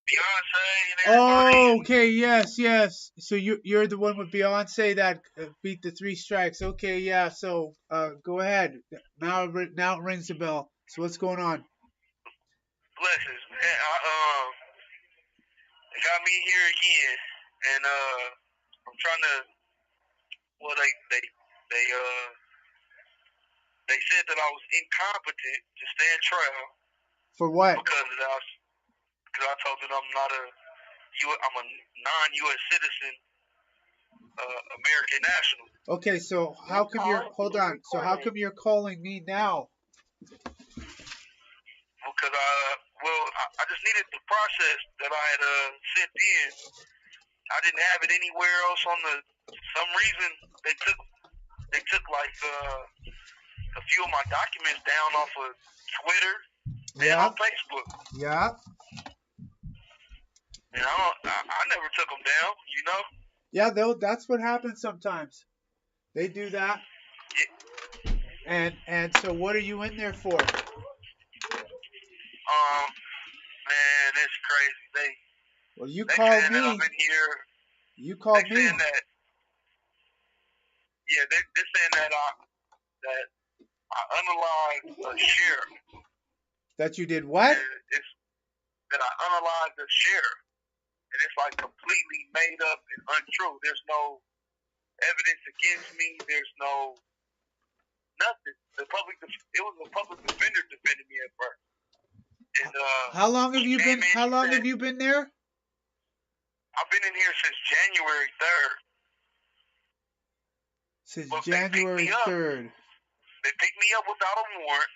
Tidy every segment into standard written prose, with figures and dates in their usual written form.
Beyonce and everybody. Oh, okay, yes, yes. So you're the one with Beyonce that beat the three strikes. Okay, yeah. So go ahead. Now it rings a bell. So what's going on? Blessings, man. They got me here again, and I'm trying to. Well, they they said that I was incompetent to stand trial For what? because I told them I'm a non-U.S. citizen, American national. Okay, so how come you're hold on? So how come you're calling me now? Because I just needed the process that I had sent in. I didn't have it anywhere else on the. Some reason they took like a few of my documents down off of Twitter and Yeah, on Facebook, yeah, and I never took them down. You know. yeah. Though that's what happens sometimes. They do that. And so what are you in there for? Man, it's crazy. Well, you They called saying that I'm me. in here. You They called me. saying that yeah. They're saying that I unalive a share. That you did what? It's that I unalive the share, and it's like completely made up and untrue. There's no evidence against me. There's no nothing. It was a public defender defending me at first, and How long have she you came been? in. How She long said, have you been there? "I've been in here since January 3rd, Since but they picked January me up. 3rd. They picked me up without a warrant.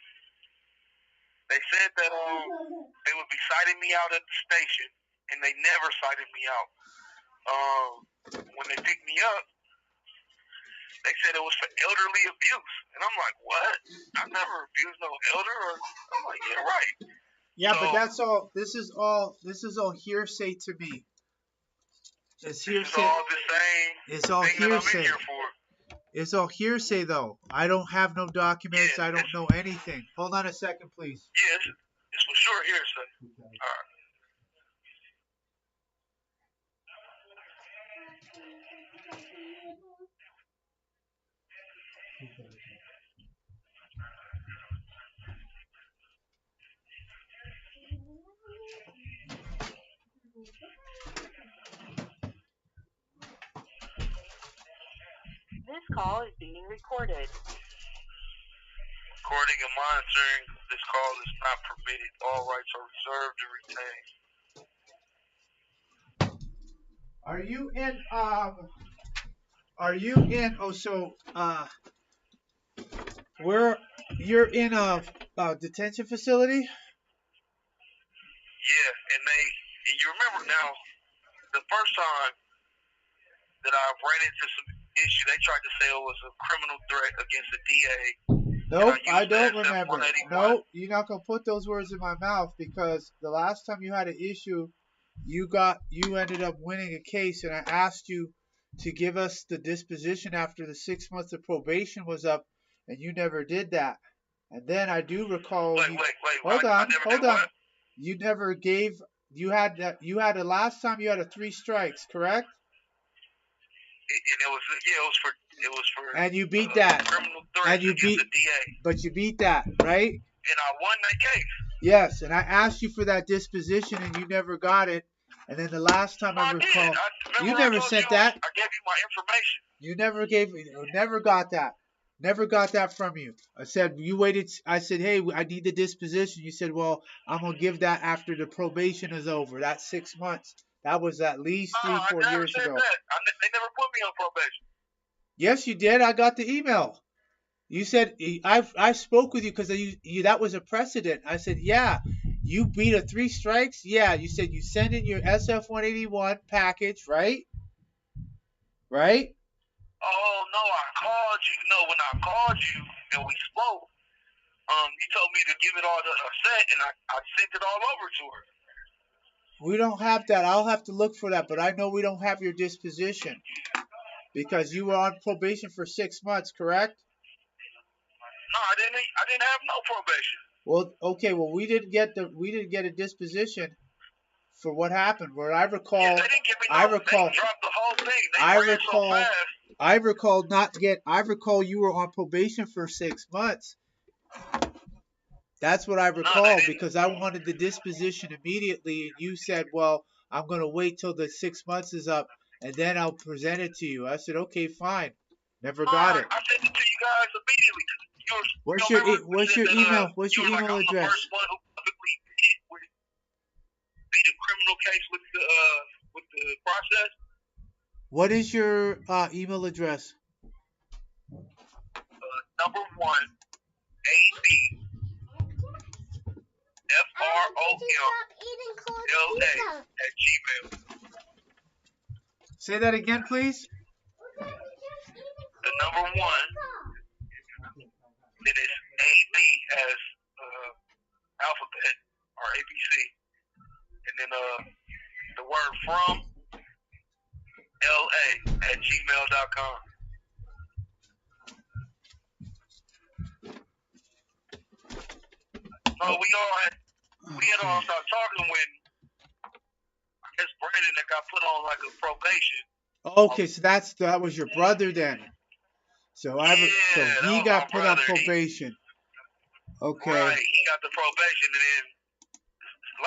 They said that they would be citing me out at the station, and they never cited me out. When they picked me up, they said it was for elderly abuse, and I'm like, what? I've never abused no elder. I'm like, yeah, right. Yeah, So but that's all. This is all hearsay to me. It's this is hearsay. all the same It's all thing that I'm in hearsay. here for. It's all hearsay, though. I don't have no documents. I Yeah, don't know anything. Hold on a second, please. it's for sure hearsay. All right. This call is being recorded. Recording and monitoring this call is not permitted. All rights are reserved and retained. Are you in? Are you in? Oh, so where you're in a detention facility? Yeah, and you remember now the first time that I ran into some issue, they tried to say it was a criminal threat against the DA. Nope, I I don't used the SF remember. 181. Nope, you're not gonna put those words in my mouth because the last time you had an issue, you ended up winning a case, and I asked you to give us the disposition after the 6 months of probation was up, and you never did that. And then I do recall Wait, you. wait, wait. Hold I on, never hold did on. what? You never gave. You had that. You had the last time you had a three strikes, correct? And it was for And you beat that. criminal threats And you against beat. the DA, But you beat that, right? and I won that case. Yes, and I asked you for that disposition, and you never got it. And then the last time No, I I did. recall, you I never told sent you that. I gave you my information. You never gave me, never got that. Never got that from you. I said you waited. I said, hey, I need the disposition. You said, well, I'm gonna give that after the probation is over. That's 6 months. That was at least No, three, I four never years said ago. that. They never put me on probation. Yes, you did. I got the email. You said I spoke with you because that was a precedent. I said, yeah, you beat a three strikes. Yeah, you said you send in your SF 181 package, right? Right? Oh no, I called you. No, when I called you and we spoke, you told me to give it all to her set, and I sent it all over to her. We don't have that. I'll have to look for that, but I know we don't have your disposition because you were on probation for 6 months, correct? No, I didn't. I didn't have no probation. Well, okay. Well, we didn't get a disposition for what happened. Where I recall, Yeah, they didn't give me I no. recall, They dropped the whole thing. They I ran recall, so fast. I recall you were on probation for 6 months. That's what I No, they recall didn't. because I wanted the disposition immediately, and you said, "Well, I'm going to wait till the 6 months is up, and then I'll present it to you." I said, "Okay, fine." Never got it. I sent it to you guys immediately. What's you your remember we what's said your that, email? What's you your were like, email I'm the address? first one who publicly beat a criminal case with the process. What is your email address? Number one, AB FROMLA at Gmail. Say that again, please. The number one, it is AB as alphabet or ABC, and then the word from LA at gmail.com. So we had all started talking when I guess Brandon that got put on like a probation. Okay, so that was your brother then. So so he got put on probation. Okay. Right, he got the probation, and then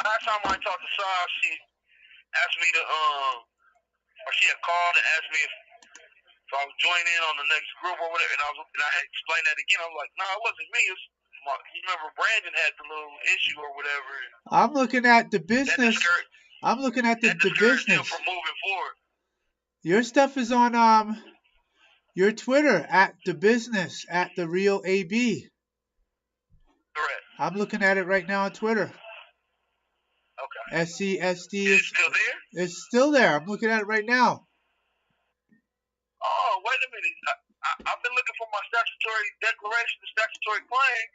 last time I talked to Saw, she asked me to or she had called and asked me if I was joining in on the next group or whatever, and I had explained that again. I was like, no, it wasn't me. You remember Brandon had the little issue or whatever. I'm looking at the business. I'm looking at the business. Him from moving forward. Your stuff is on your Twitter at the business at the real AB. Correct. I'm looking at it right now on Twitter. Okay. SCSD is it still there? It's still there. I'm looking at it right now. Oh, wait a minute. I've been looking for my statutory declaration, the statutory claim,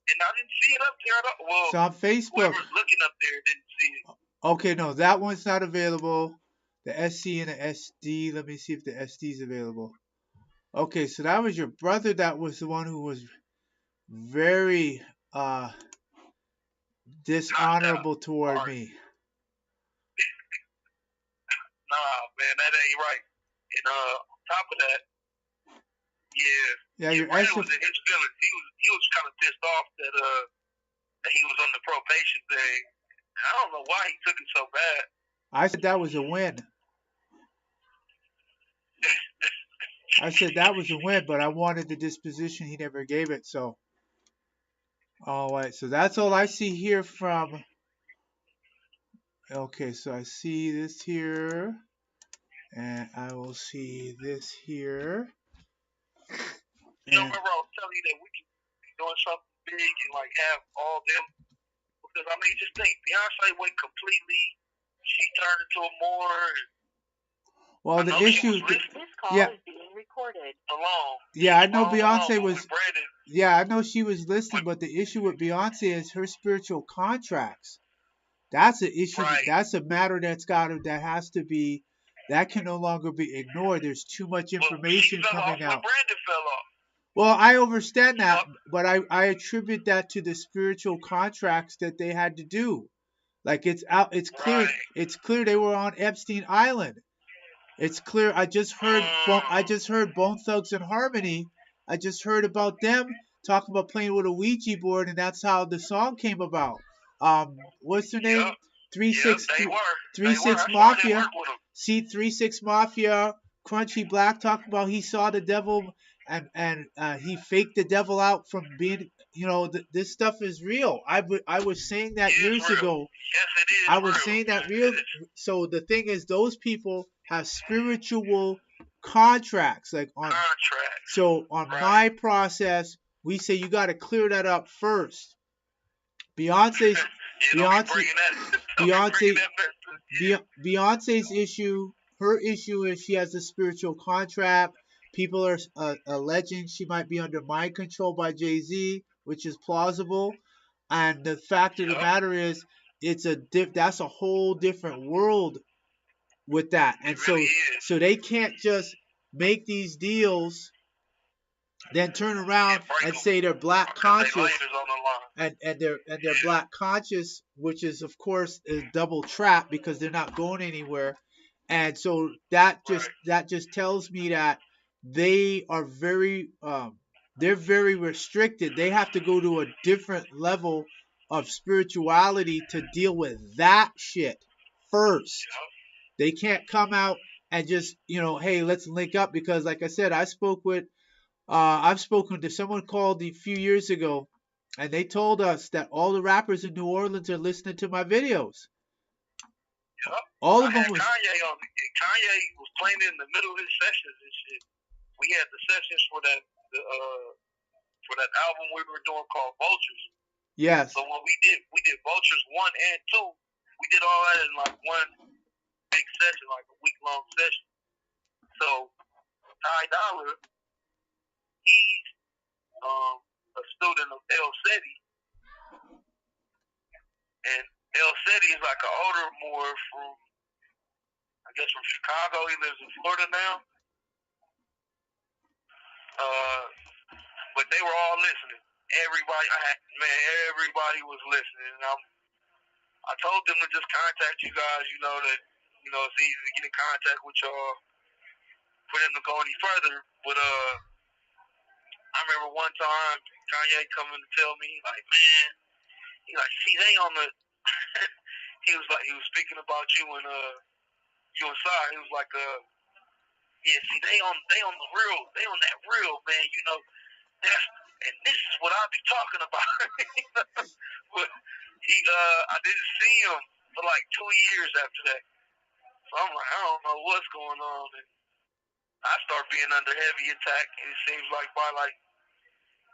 and I didn't see it up there at all. Well, it's on Facebook. Whoever's looking up there didn't see it. Okay, no, that one's not available. The SC and the SD. Let me see if the SD is available. Okay, so that was your brother. That was the one who was very dishonorable toward me. Nah, man, that ain't right. And on top of that, yeah, your Brandon was in his feelings. He was kind of pissed off that he was on the probation thing. I don't know why he took it so bad. I said that was a win. I said that was a win, but I wanted the disposition. He never gave it. So, all right. So that's all I see here from. Okay, so I see this here, and I will see this here. You know, remember I was telling you that we can be doing something big and like have all them. Because I mean, just think, Beyonce went completely. She turned into a more. Well, the issue. This call is being recorded. Yeah, I know Beyonce was. Yeah, I know she was listening, but the issue with Beyonce is her spiritual contracts. That's an issue. Right. That's a matter that has to be. That can no longer be ignored. There's too much information coming out. Brandon fell off. Well, I understand that, but I attribute that to the spiritual contracts that they had to do. Like it's out. It's clear. Right. It's clear they were on Epstein Island. It's clear. I just heard Bone Thugs and Harmony. I just heard about them talking about playing with a Ouija board, and that's how the song came about. What's their name? 36 Mafia. See, 36 Mafia. Crunchy Black talking about he saw the devil and he faked the devil out from being. You know, this stuff is real. I was saying that years ago. Yes, it is. I was saying that real. So the thing is, those people have spiritual contracts, like on. So on my process, we say you got to clear that up first. Beyonce's issue. Her issue is she has a spiritual contract. People are alleging she might be under mind control by Jay-Z, which is plausible. And the fact of the matter is, that's a whole different world with that. And so they can't just make these deals. then turn around and say they're black conscious, and they're black conscious, which is of course a double trap because they're not going anywhere. And so that just tells me that they are very they're very restricted. They have to go to a different level of spirituality to deal with that shit first. They can't come out and just, hey, let's link up, because like I said, I've spoken to someone called a few years ago, and they told us that all the rappers in New Orleans are listening to my videos. Yep. All of them was. Kanye was playing in the middle of his sessions and shit. We had the sessions for that album we were doing called Vultures. Yes. So when we did Vultures 1 and 2, we did all that in like one big session, like a week-long session. So Ty Dolla, he's a student of El Ceti, and El Ceti is like an older Moor from, I guess, from Chicago. He lives in Florida now. But they were all listening. Everybody was listening. And I told them to just contact you guys. That it's easy to get in contact with y'all for them to go any further. But I remember one time Kanye coming to tell me, like, man, he like, see, they on the. he was speaking about you and you and Sai. He was like, yeah, see, they on the real, they on that real, man. And this is what I be talking about. But I didn't see him for like 2 years after that. So I'm like, I don't know what's going on. And I start being under heavy attack, and it seems like by like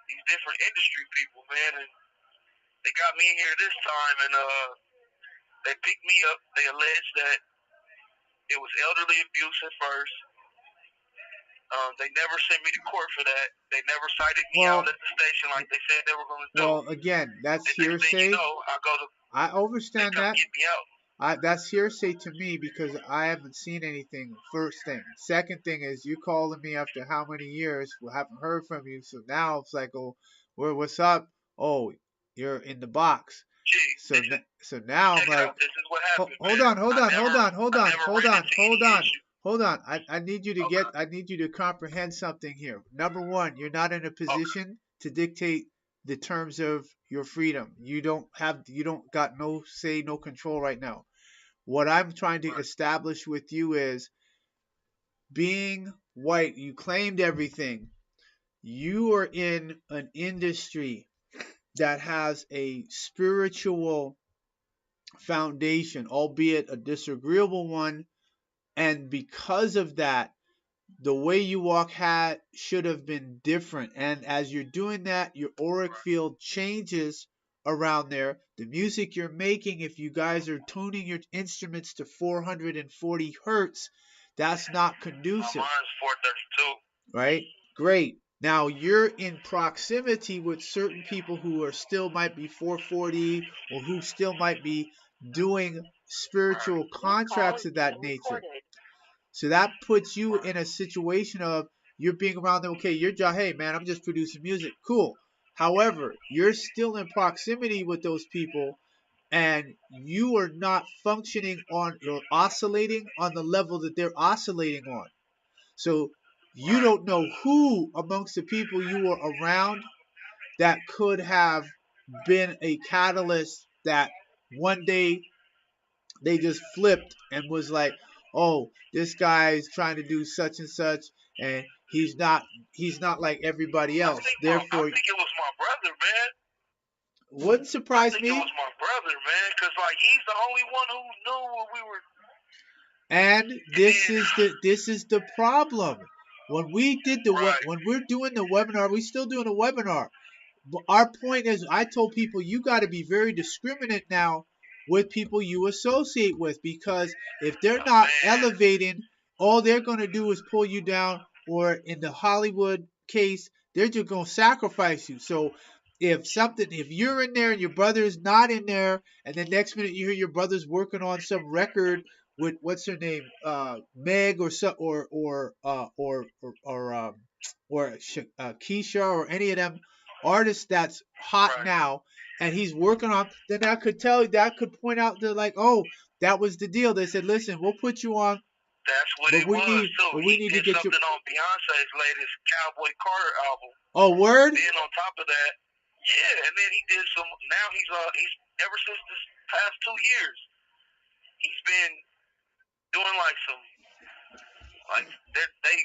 these different industry people, man. And they got me in here this time, and they picked me up. They alleged that it was elderly abuse at first. They never sent me to court for that. They never cited me out at the station like they said they were going to do. Well, again, that's hearsay. I understand that. Get me out. That's hearsay to me because I haven't seen anything. First thing. Second thing is you calling me after how many years? We haven't heard from you. So now it's like, oh, what's up? Oh, you're in the box. Gee, so now I'm like, this is what happened, hold on. I need you to I need you to comprehend something here. Number one, you're not in a position to dictate the terms of your freedom. You don't got no say, no control right now. What I'm trying to establish with you is being white, you claimed everything. You are in an industry that has a spiritual foundation, albeit a disagreeable one. And because of that, the way you walk should have been different. And as you're doing that, your auric field changes around there. The music you're making, if you guys are tuning your instruments to 440 hertz, that's not conducive. Mine's 432. Right? Great. Now you're in proximity with certain people who are still might be 440 or who still might be doing spiritual contracts of that nature. So that puts you in a situation of you're being around them. Okay, your job, hey man, I'm just producing music. Cool. However, you're still in proximity with those people and you are not functioning on or oscillating on the level that they're oscillating on. So you don't know who amongst the people you were around that could have been a catalyst that one day they just flipped and was like, oh, this guy's trying to do such and such, and he's not like everybody else. Therefore, I think it was my brother, man. Wouldn't surprise me. It was my brother, man, because like he's the only one who knew what we were. And this is the problem. When we did when we're doing the webinar, we still doing a webinar. But our point is, I told people you got to be very discriminate now with people you associate with, because if they're not elevating, all they're going to do is pull you down, or in the Hollywood case, they're just going to sacrifice you. So if you're in there and your brother's not in there, and the next minute you hear your brother's working on some record with what's her name, Meg or or Keisha or any of them artists that's hot Right. now, and he's working on, then that could point out to like, oh, that was the deal. They said, listen, we'll put you on, That's what but it was too. but we He need to did get you. something on Beyonce's latest Cowboy Carter album. Oh, word. Then on top of that, yeah, and then he did some. Now he's ever since this past 2 years, he's been doing like some they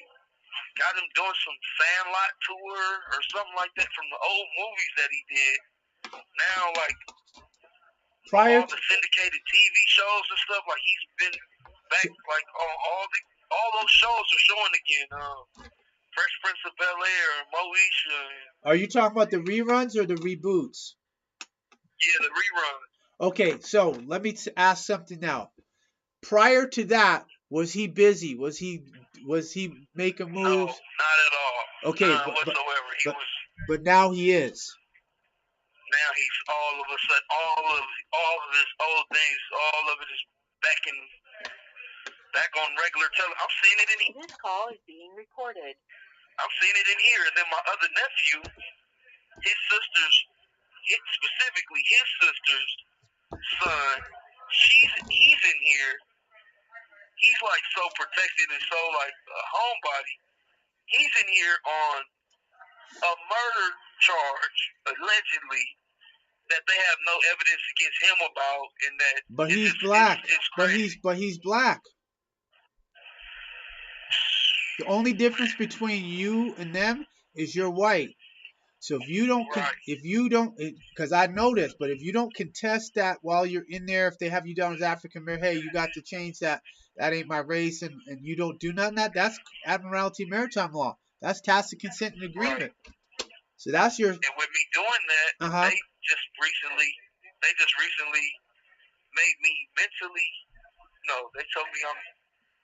got him doing some Sandlot tour or something like that from the old movies that he did. Now like Prior all the syndicated TV shows and stuff, like he's been back like on all those shows are showing again. Fresh Prince of Bel Air and Moesha. Are you talking about the reruns or the reboots? Yeah, the reruns. Okay, so let me ask something now. Prior to that, was he busy? Was he making moves? No, not at all. Okay, none whatsoever. But now he is. Now he's all of a sudden all of his old things, all of it is back on regular television. I'm seeing it in here. This call is being recorded. I'm seeing it in here. And then my other nephew, specifically his sister's son, he's in here. He's like so protected and so like a homebody. He's in here on a murder charge, allegedly, that they have no evidence against him about, and that. But he's black. It's but he's black. The only difference between you and them is you're white. So if you don't, because I know this, but if you don't contest that while you're in there, if they have you down as African American, hey, you got to change that. That ain't my race, and you don't do nothing. That's Admiralty Maritime Law. That's tacit consent and agreement. Right. So that's your. And with me doing that, they just recently made me mentally. No, they told me I'm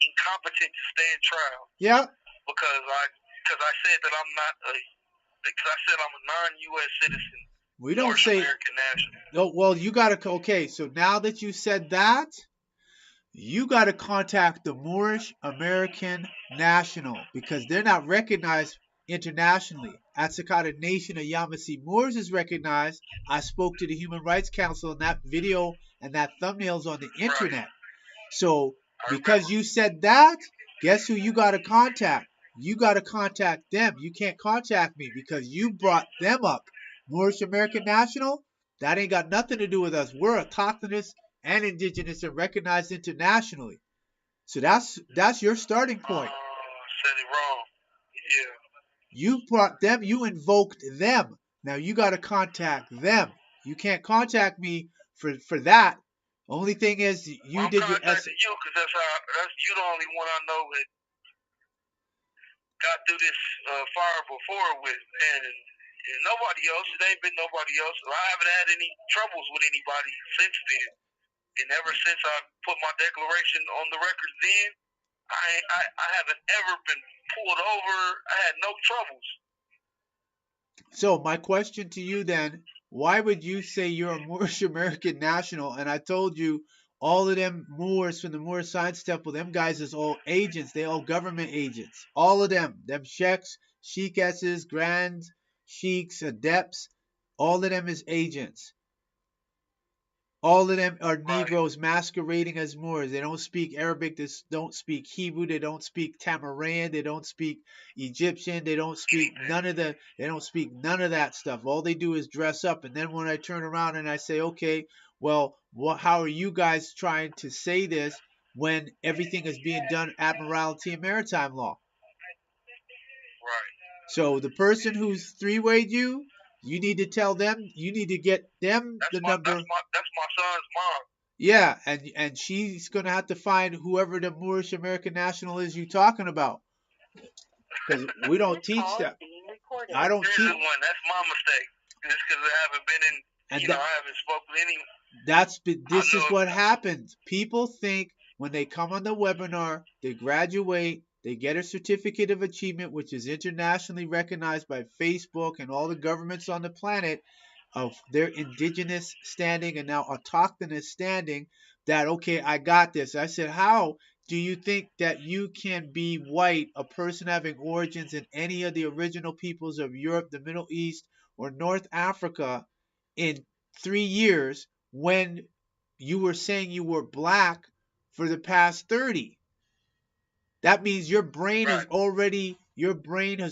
incompetent to stand trial. Yeah. Because I said that I'm not a. Because I said I'm a non-U.S. citizen. We don't say. American national. Oh, well, you got to. Okay, so now that you said that, you got to contact the Moorish American National because they're not recognized internationally. Atsakata Nation of Yamasee Moors is recognized. I spoke to the Human Rights Council, and that video and that thumbnail's on the internet. Right. So because you said that, guess who you got to contact? You got to contact them. You can't contact me because you brought them up. Moorish American National, that ain't got nothing to do with us. We're autochthonous and indigenous and recognized internationally. So that's your starting point. Said it wrong. Yeah. You brought them. You invoked them. Now you got to contact them. You can't contact me for that. Only thing is you did your essay. You because you the only one I know that got through this fire before with, and nobody else. It ain't been nobody else. I haven't had any troubles with anybody since then. And ever since I put my declaration on the record then, I haven't ever been pulled over. I had no troubles. So my question to you then, why would you say you're a Moorish American national? And I told you all of them Moors from the Moor Science Temple, them guys is all agents. They all government agents. All of them sheikhs, sheikesses, grands, sheiks, adepts, all of them is agents. All of them are Negroes masquerading as Moors. They don't speak Arabic. They don't speak Hebrew. They don't speak Tamaran. They don't speak Egyptian. They don't speak none of that stuff. All they do is dress up. And then when I turn around and I say, okay, well, how are you guys trying to say this when everything is being done Admiralty and Maritime Law? Right. So the person who's three-wayed you, you need to tell them. You need to get them the number. That's my son's mom. Yeah, and she's gonna have to find whoever the Moorish American National is you talking about, because we don't teach that. I don't teach. One. That's my mistake. Just because I haven't been in, I haven't spoken to any. This is what happens. People think when they come on the webinar, they graduate. They get a certificate of achievement, which is internationally recognized by Facebook and all the governments on the planet of their indigenous standing and now autochthonous standing, that, okay, I got this. I said, how do you think that you can be white, a person having origins in any of the original peoples of Europe, the Middle East, or North Africa in 3 years when you were saying you were black for the past 30? That means your brain Right. has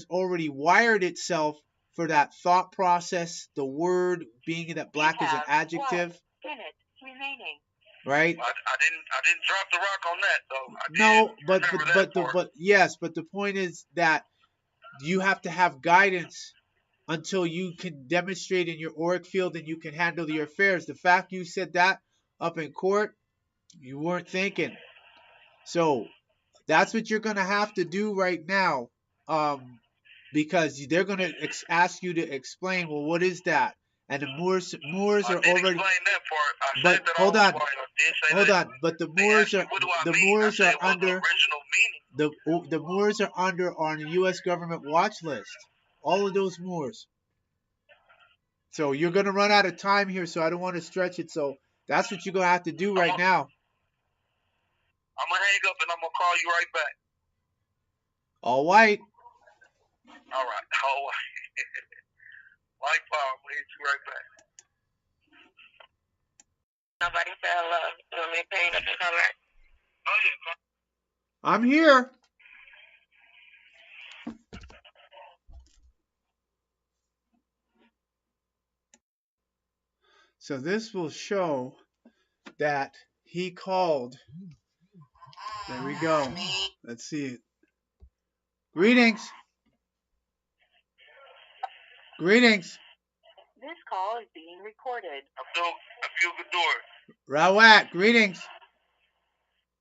already wired itself for that thought process, the word being that black is an adjective. 1 minute remaining. Right? I didn't drop the rock on that though. I No, did but remember but that part. but the point is that you have to have guidance until you can demonstrate in your auric field and you can handle your affairs. The fact you said that up in court, you weren't thinking. So that's what you're going to have to do right now, because they're going to ask you to explain, well, what is that? And the Moors I are did already. explain that part. I But said that I hold was on, white. I did say hold that. on. But the They Moors asked me, are what do I the mean? I Moors said are it was the under original meaning. the Moors are under on the U.S. government watch list. All of those Moors. So you're going to run out of time here, so I don't want to stretch it. So that's what you're going to have to do right now. I'm going to hang up and I'm going to call you right back. All white. All right. All right. White power. I'm going to hit you right back. Nobody said hello. You want me to pay up and come back? Oh, yeah. I'm here. So this will show that he called. There we go. Let's see it. Greetings. Greetings. This call is being recorded. Abdul Gadur. Rawat, greetings.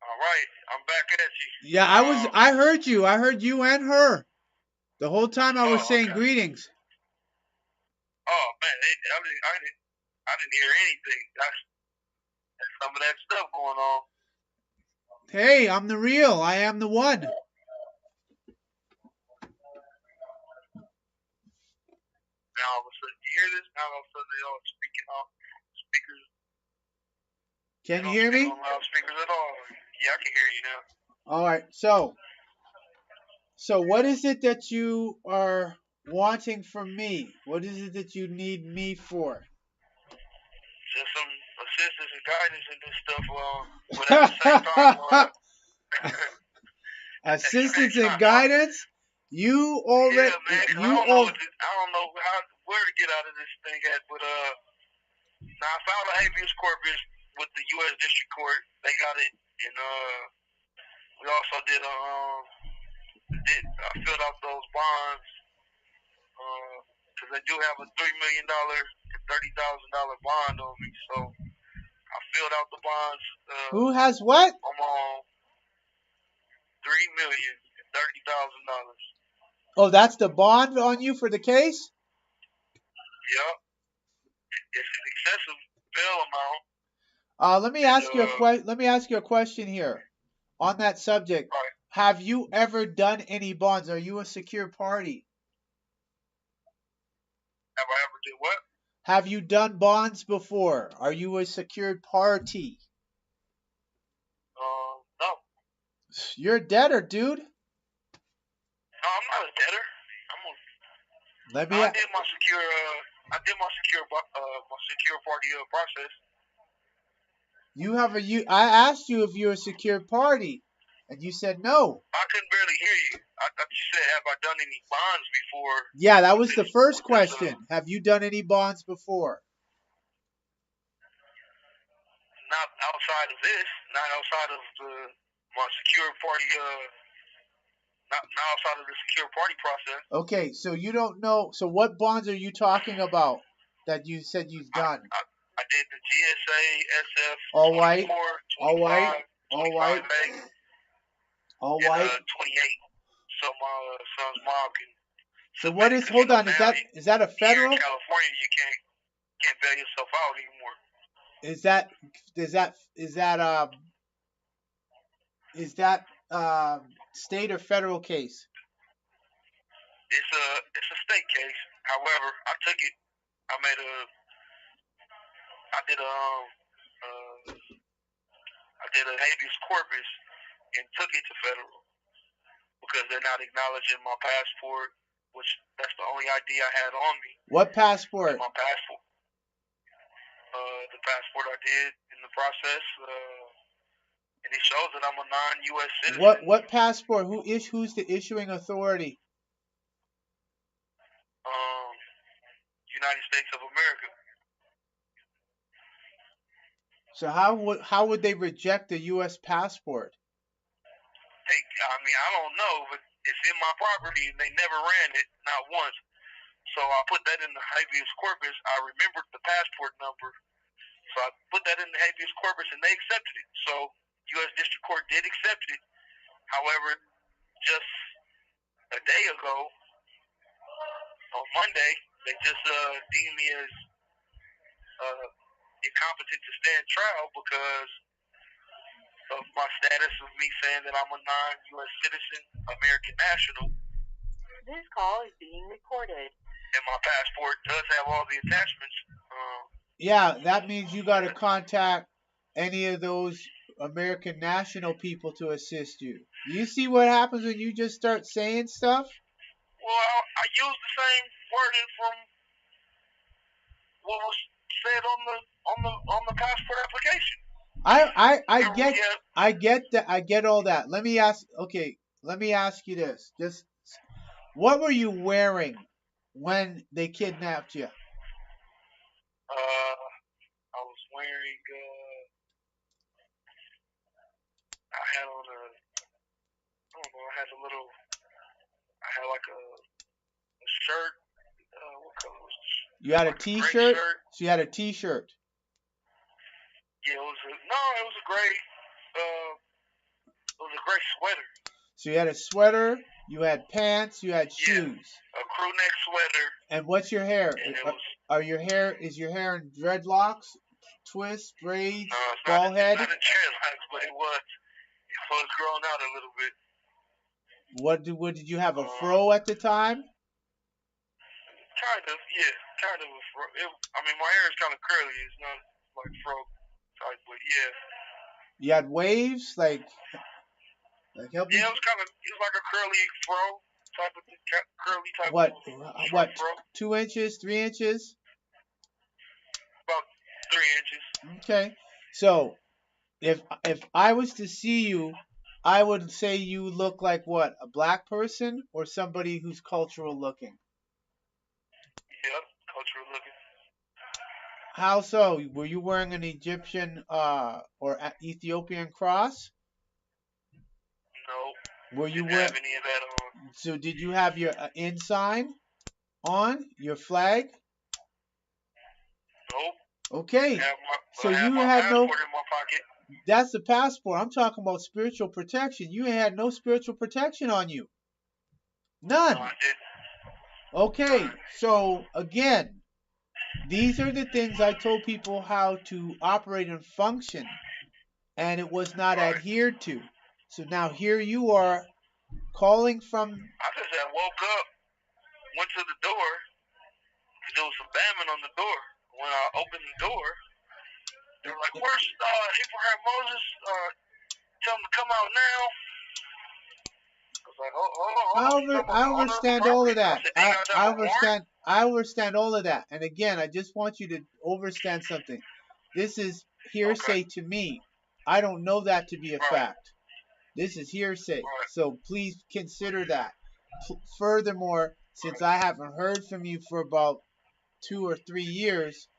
All right, I'm back at you. Yeah, I heard you. I heard you and her. The whole time I was saying okay. greetings. Oh man, I didn't hear anything. That's some of that stuff going on. Hey, I'm the real. I am the one. Now all of a sudden, you hear this? Now all of a sudden they all speaking off speakers. Can you hear me? On loudspeakers at all. Yeah, I can hear you now. All right. So what is it that you are wanting from me? What is it that you need me for? Just some assistance and guidance and this stuff. But at the same time, assistance and guidance. You already. Yeah, man. I don't know where to get out of this thing at, but now I filed a habeas corpus with the U.S. District Court. They got it, and we also did I filled out those bonds because they do have a $3 million and $30,000 bond on me. So I filled out the bonds. Who has what? I'm on $3,030,000. Oh, that's the bond on you for the case? Yep. It's an excessive bail amount. Let me ask you a question here on that subject. Right. Have you ever done any bonds? Are you a secure party? Have I ever did what? Have you done bonds before? Are you a secured party? No. You're a debtor, dude. No, I'm not a debtor. I did my secure party process. I asked you if you're a secure party, and you said no. I couldn't barely hear you. I thought you said, have I done any bonds before? Yeah, that was the first question. Have you done any bonds before? Not outside of this. Not outside of my secure party. Not outside of the secure party process. Okay, so you don't know. So what bonds are you talking about that you said you've done? I did the GSA, SF, all white, 24, 25, all white, 25A, all white, all white. 28. So my son's mom can. So what is? Hold on. Is that a federal? Here in California, you can't bail yourself out anymore. Is that state or federal case? It's a state case. However, I took it. I did a habeas corpus and took it to federal because they're not acknowledging my passport, which that's the only ID I had on me. What passport? My passport. The passport I did in the process, and it shows that I'm a non-U.S. citizen. What passport? Who's the issuing authority? United States of America. So how would they reject a U.S. passport? I don't know, but it's in my property, and they never ran it, not once. So I put that in the habeas corpus. I remembered the passport number, so I put that in the habeas corpus, and they accepted it. So U.S. District Court did accept it. However, just a day ago, on Monday, they just deemed me as incompetent to stand trial because of my status of me saying that I'm a non-U.S. citizen, American national. This call is being recorded. And my passport does have all the attachments. Yeah, that means you got to contact any of those American national people to assist you. You see what happens when you just start saying stuff? Well, I used the same wording from what was said on the passport application. I get that. I get all that. Let me ask you this. Just what were you wearing when they kidnapped you? I was wearing I had on a I don't know, I had like a shirt. What color was it? You had like a t-shirt? So you had a t-shirt. Yeah, it was a gray sweater. So you had a sweater, you had pants, you had shoes. A crew neck sweater. And what's your hair? And is your hair in dreadlocks, twists, braids, no, bald head? It's not in dreadlocks, but it was grown out a little bit. What did you have, a fro at the time? Kind of, yeah, kind of a fro. My hair is kind of curly. It's not like fro type, but yeah. You had waves, like help me. Yeah, it was like a curly fro type of curly type. What? Fro. 2 inches, 3 inches? About 3 inches. Okay, so if I was to see you, I would say you look like what? A black person or somebody who's cultural looking? Yep, cultural looking. How so? Were you wearing an Egyptian or Ethiopian cross? No. Were you didn't have any of that on. So did you have your ensign on your flag? Nope. Okay. So you had no. In my pocket. That's the passport. I'm talking about spiritual protection. You had no spiritual protection on you. None. No, I didn't. Okay. So again, these are the things I told people how to operate and function, and it was not adhered to. So now here you are calling from. I just had woke up, went to the door, because there was some banging on the door. When I opened the door, they were like, "Where's Abraham Moses? Tell him to come out now." I was like, hold on. I understand all of that. I understand all of that. And again, I just want you to understand something. This is hearsay to me. I don't know that to be a fact. This is hearsay. Right. So please consider that. Furthermore, since I haven't heard from you for about 2 or 3 years,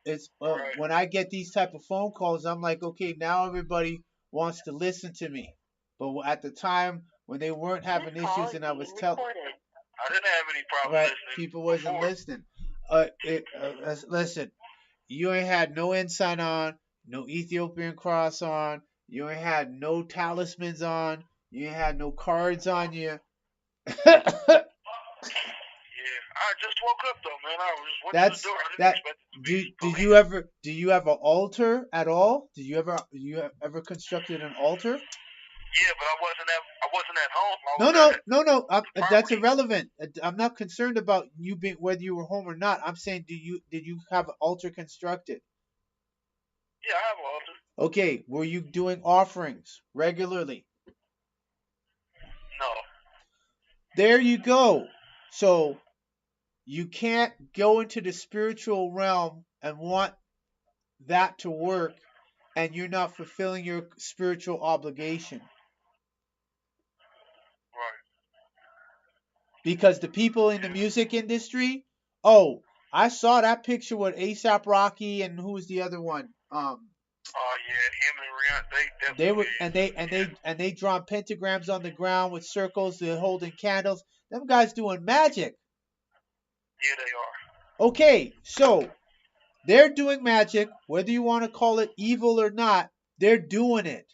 it's when I get these type of phone calls, I'm like, okay, now everybody wants to listen to me. But at the time when they weren't having issues, and I was telling, I didn't have any problem listening. People wasn't listening. Listen, you ain't had no ensign on, no Ethiopian cross on, you ain't had no talismans on, you ain't had no cards on you. Yeah, I just woke up though, man. I just went to the door. I didn't expect it to be. Do you have an altar at all? Did you ever constructed an altar? Yeah, but I wasn't at home. No. That's irrelevant. I'm not concerned about you being whether you were home or not. I'm saying, did you have an altar constructed? Yeah, I have an altar. Okay, were you doing offerings regularly? There you go. So you can't go into the spiritual realm and want that to work, and you're not fulfilling your spiritual obligation. Right. Because the people in the music industry, oh, I saw that picture with ASAP Rocky and who was the other one? Oh yeah, him and Rihanna, they They definitely. were and they drawn pentagrams on the ground with circles. They're holding candles. Them guys doing magic. Yeah, they are. Okay, so they're doing magic, whether you want to call it evil or not. They're doing it.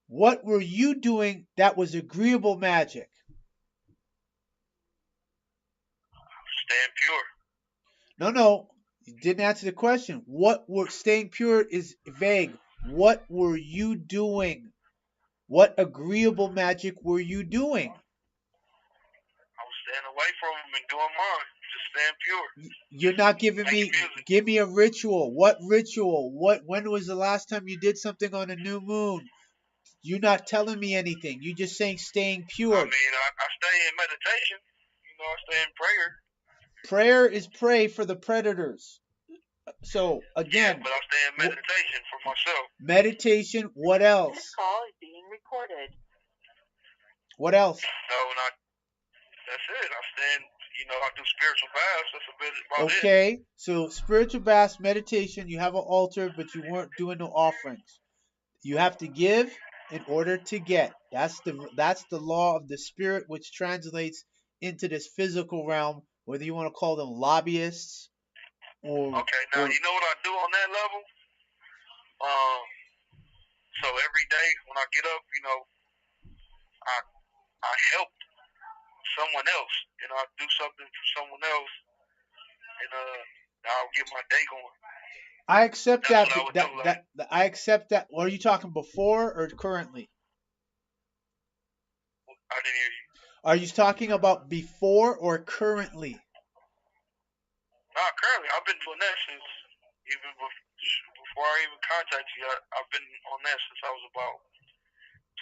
What were you doing that was agreeable magic? Staying pure. No, you didn't answer the question. What were staying pure is vague. What were you doing? What agreeable magic were you doing? I was staying away from them and doing mine. Just staying pure. You're not giving me. Making music. Give me a ritual. What ritual? When was the last time you did something on a new moon? You're not telling me anything. You're just saying staying I pure. mean, I stay in meditation. You know, I stay in prayer. Prayer is prey for the predators. So Yeah, again, but I stay in meditation for myself. meditation. What This else? call is being recorded. What else? So, and that's it. I stand, you know, I do spiritual baths. That's a bit about it. Okay, so spiritual baths, meditation. You have an altar, but you weren't doing no offerings. You have to give in order to get. That's the law of the spirit, which translates into this physical realm. Whether you want to call them lobbyists or Okay, now you know what I do on that level? So every day when I get up, you know, I help someone else. You know, I do something for someone else, and I'll get my day going. I accept That's that. what I would do. Like, I accept that. Are you talking before or currently? I didn't hear you. Are you talking about before or currently? Nah, currently I've been doing that since even before I even contacted you. I've been on that since I was about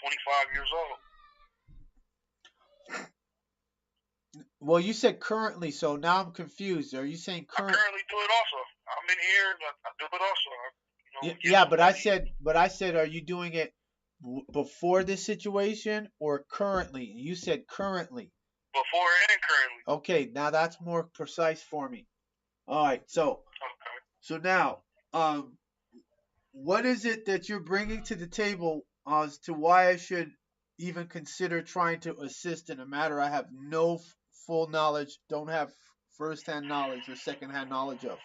25 years old. Well, you said currently, so now I'm confused. Are you saying I current? currently do it also. I'm in here. I do it also. You know, Yeah, but I said, are you doing it before this situation or currently? You said currently. before and currently. Okay, now that's more precise for me. All right, Okay. so now, what is it that you're bringing to the table as to why I should even consider trying to assist in a matter I have no full knowledge, don't have first-hand knowledge or second-hand knowledge of?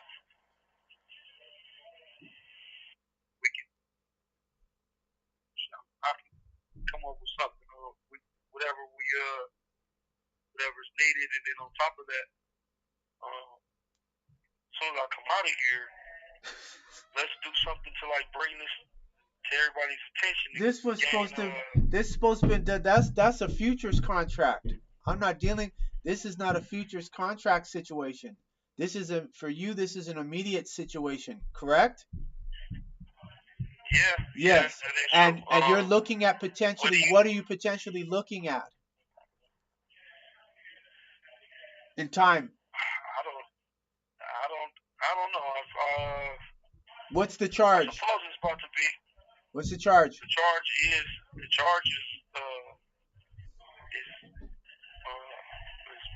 I can come up with something. Whatever whatever's needed, and then on top of that, as soon as I come out of here, let's do something to like bring this to everybody's attention. This was supposed to be that's a futures contract. I'm not dealing. This is not a futures contract situation. This is for you. This is an immediate situation, correct? Yeah. Yes. Yeah, and you're looking at potentially. What are you potentially looking at in time? I don't know. What's the I charge? suppose it's about to be. What's the charge? The charge is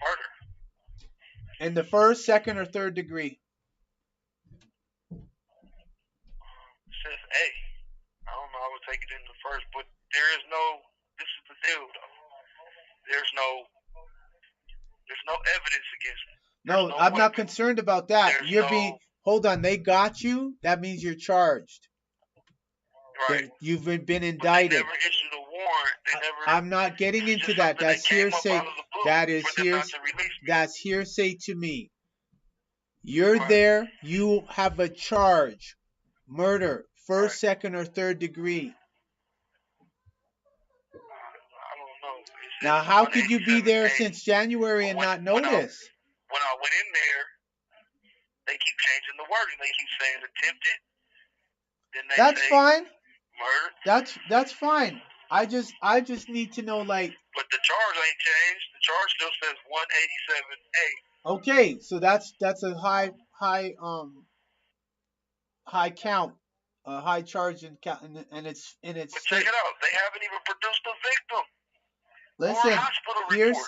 murder. In the first, second, or third degree? It says A. I don't know. I would take it in the first, but there is no. This is the deal, though. There's no evidence against me. No, I'm not concerned about that. Hold on. They got you. That means you're charged. Right. You've been indicted. They never issued a warrant. I'm not getting into that. That's hearsay. That is hearsay. That's hearsay to me. You're there. You have a charge. Murder. First, second, or third degree. I don't know. Now, how could you be there since January and not notice? When I went in there, they keep changing the wording. They keep saying attempted. Then they That's say fine. murder. That's fine. I just need to know, like, But the charge ain't changed. The charge still says 187A. okay, so that's a high count, high charge and count, and it's But check it out. They haven't even produced a victim or a listen, hospital report.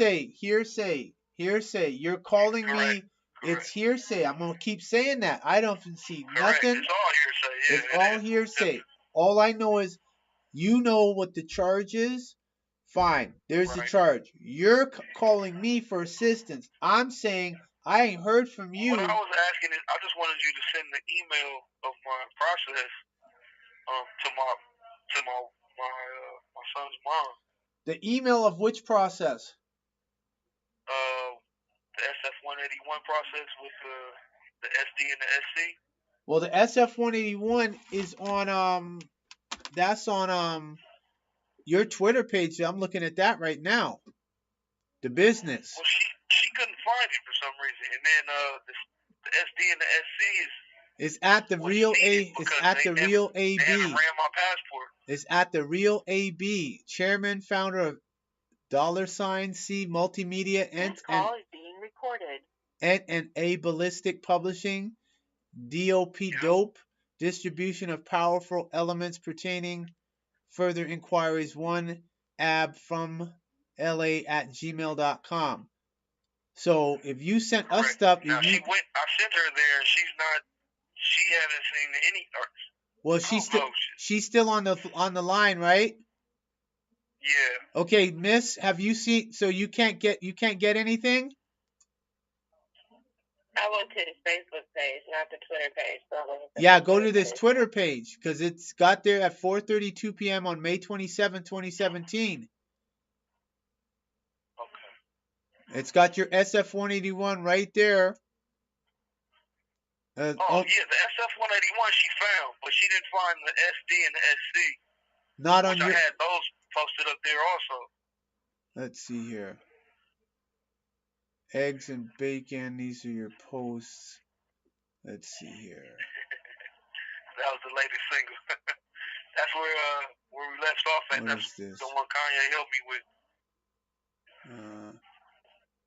hearsay. You're calling Correct. me. It's hearsay. I'm gonna keep saying that. I don't see Correct. nothing. It's all hearsay. Yeah, It's it all is. hearsay. All I know is you know what the charge is. Fine, there's the Right. charge. You're calling me for assistance. I'm saying I ain't heard from What you. I was asking is, I just wanted you to send the email of my process to my son's mom. The email of which process? The SF-181 process with the SD and the SC. Well, the SF-181 is on that's on your Twitter page. I'm looking at that right now. The business. Well, she couldn't find it for some reason, and then the SD and the SC is at the real A. It's at the real AB. They haven't ran my passport. It's at the real AB. Chairman, founder of $C Multimedia This call is being recorded. and A Ballistic Publishing. DOP Dope. Distribution of powerful elements pertaining. Further inquiries 1ab from la@gmail.com. So if you sent us stuff, now I sent her there, and she hasn't seen any. Well, she's still on the line, right? Yeah. Okay, Miss, have you seen? So you can't get anything? I went to his Facebook page, not the Twitter page. So yeah, go to this Twitter page because it's got there at 4:32 p.m. on May 27, 2017. Okay. It's got your SF-181 right there. Yeah, the SF-181 she found, but she didn't find the SD and the SC. Not on I had those posted up there also. Let's see here. Eggs and bacon. These are your posts. Let's see here. That was the latest single. That's where we left off at. That's the one Kanye helped me with.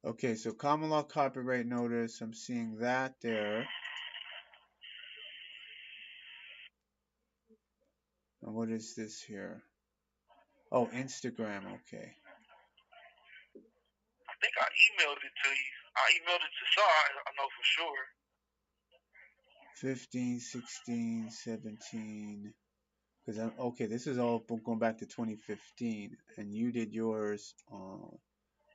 Okay, so common law copyright notice. I'm seeing that there. And what is this here? Oh, Instagram. Okay. I think I emailed it to you. I emailed it to Sai. I know for sure. 15, 16, 17. Because okay, this is all going back to 2015, and you did yours.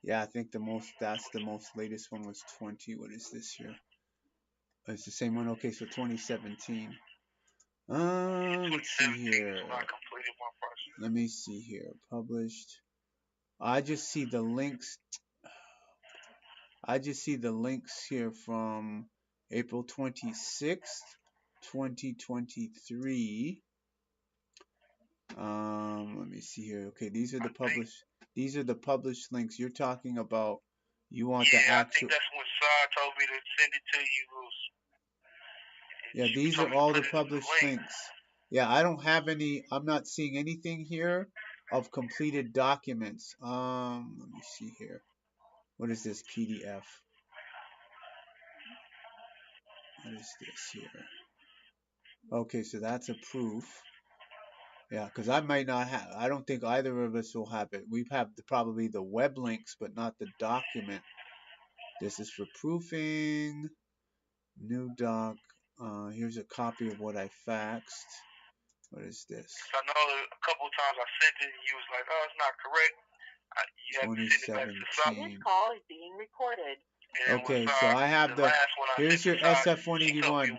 Yeah, I think that's the most latest one was 20. What is this here? Oh, it's the same one. Okay, so 2017. Let's see here. Let me see here. Published. I just see the links. I just see the links here from April 26th, 2023. Let me see here. Okay, these are the published links. You're talking about you want the actual. I think that's when Sai told me to send it to you. Yeah, these are all the published links. Yeah, I don't have any. I'm not seeing anything here of completed documents. Let me see here. What is this PDF? What is this here? Okay, so that's a proof. Yeah, because I might not have. I don't think either of us will have it. We have probably the web links, but not the document. This is for proofing. New doc. Here's a copy of what I faxed. What is this? I know a couple of times I sent it and you was like, oh, it's not correct. You have to send it back to Sai. This call is being recorded. Okay, so I have here's your SF-181.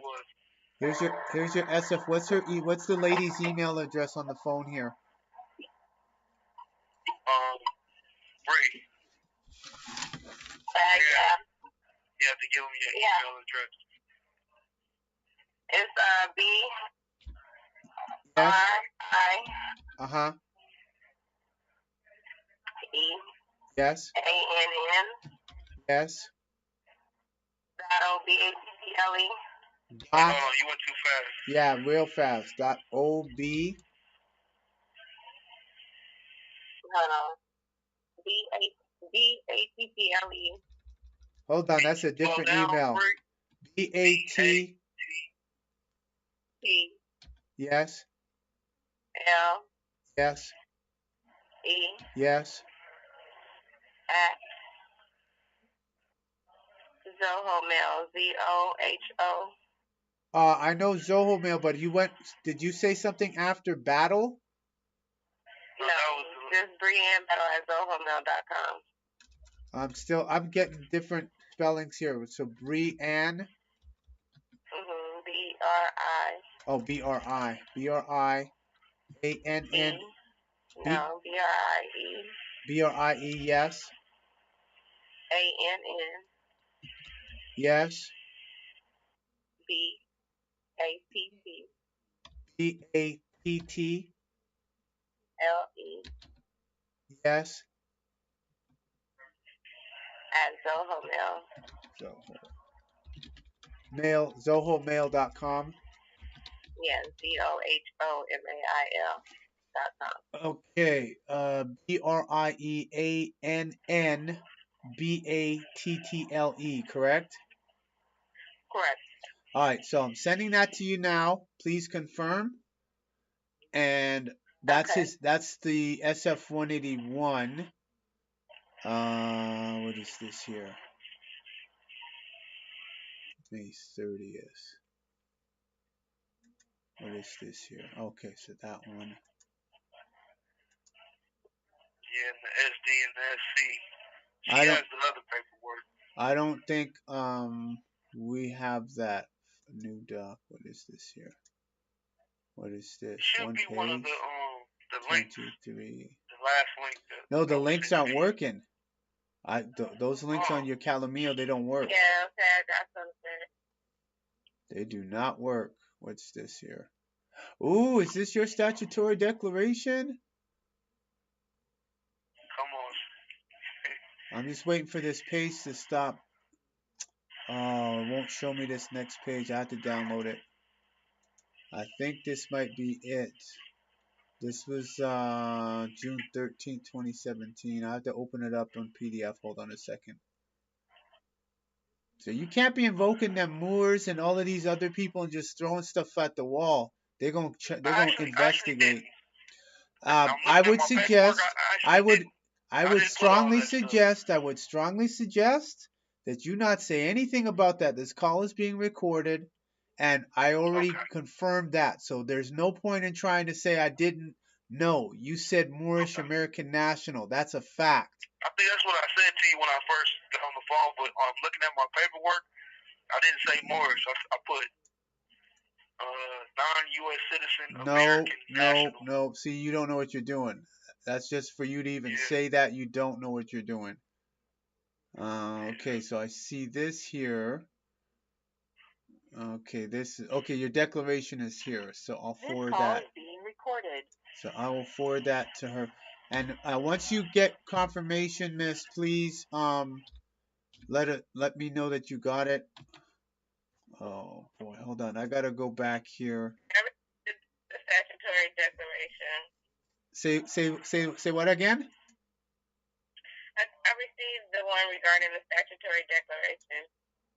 Here's your SF. What's the lady's email address on the phone here? Bree. Yeah. You have to give them your email address. It's B. Yes. R. I. E. Yes. A. N. Yes. .O-B-A-T-T-L-E. Hold on, you went too fast. Yeah, real fast. .O-B. Hold on. B-A-T-T-L-E. Hold on, that's a different email. B-A-T. T. Yes. L. Yes. E. Yes. At Zoho Mail. Z-O-H-O. I know Zoho Mail, but did you say something after battle? No, just Brienne Battle at ZohoMail.com. I'm getting different spellings here. So Brianne. B-R-I. Oh, B-R-I. B-R-I-A-N-N. No, B-R-I-E. B-R-I-E, yes. A-N-N. Yes. B-A-T-T. B-A-T-T. L-E. Yes. At Zoho Mail. Zoho. ZohoMail.com. Yes, ZohoMail.com. Okay. B-R-I-E-A-N-N-B-A-T-T-L-E, correct? Correct. All right, so I'm sending that to you now. Please confirm. And that's that's the SF-181. What is this here? May 30th. What is this here? Okay, so that one. Yeah, and the SD and the SC. She has the other paperwork. I don't think we have that new doc. What is this here? What is this? Should One be page. One of the links. 23. The last link. No, the links aren't working. Those links on your Calamio, they don't work. Yeah, okay, that's something. They do not work. What's this here? Ooh, is this your statutory declaration? Come on. I'm just waiting for this page to stop. Oh, it won't show me this next page. I have to download it. I think this might be it. This was June 13th, 2017. I have to open it up on PDF. Hold on a second. So you can't be invoking them Moors and all of these other people and just throwing stuff at the wall. They're gonna investigate. I would suggest. I would strongly suggest that you not say anything about that. This call is being recorded, and I already confirmed that. So there's no point in trying to say I didn't know. You said Moorish American National. That's a fact. I think that's what I said to you when I first got on the phone, but looking at my paperwork, I didn't say Moorish. I put non-U.S. citizen American National. No. See, you don't know what you're doing. That's just for you to even say that you don't know what you're doing. Okay, so I see this here. Okay, your declaration is here, so I'll forward that. This call is being recorded. So I will forward that to her. And once you get confirmation, miss, please let me know that you got it. Oh boy, hold on. I gotta go back here. The statutory declaration. Say what again? I received the one regarding the statutory declaration.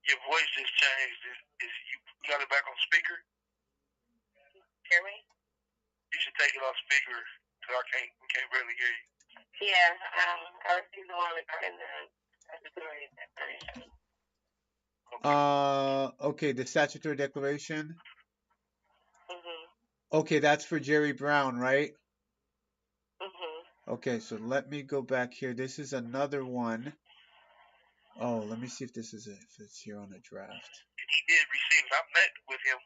Your voice just changed. Is you got it back on speaker? Hear me? You should take it off speaker because we can't really hear you. Yeah, I received the one regarding the statutory declaration. Okay, the statutory declaration. Mhm. Okay, that's for Jerry Brown, right? Mhm. Okay, so let me go back here. This is another one. Oh, let me see if it's here on a draft. He did receive it. I met with him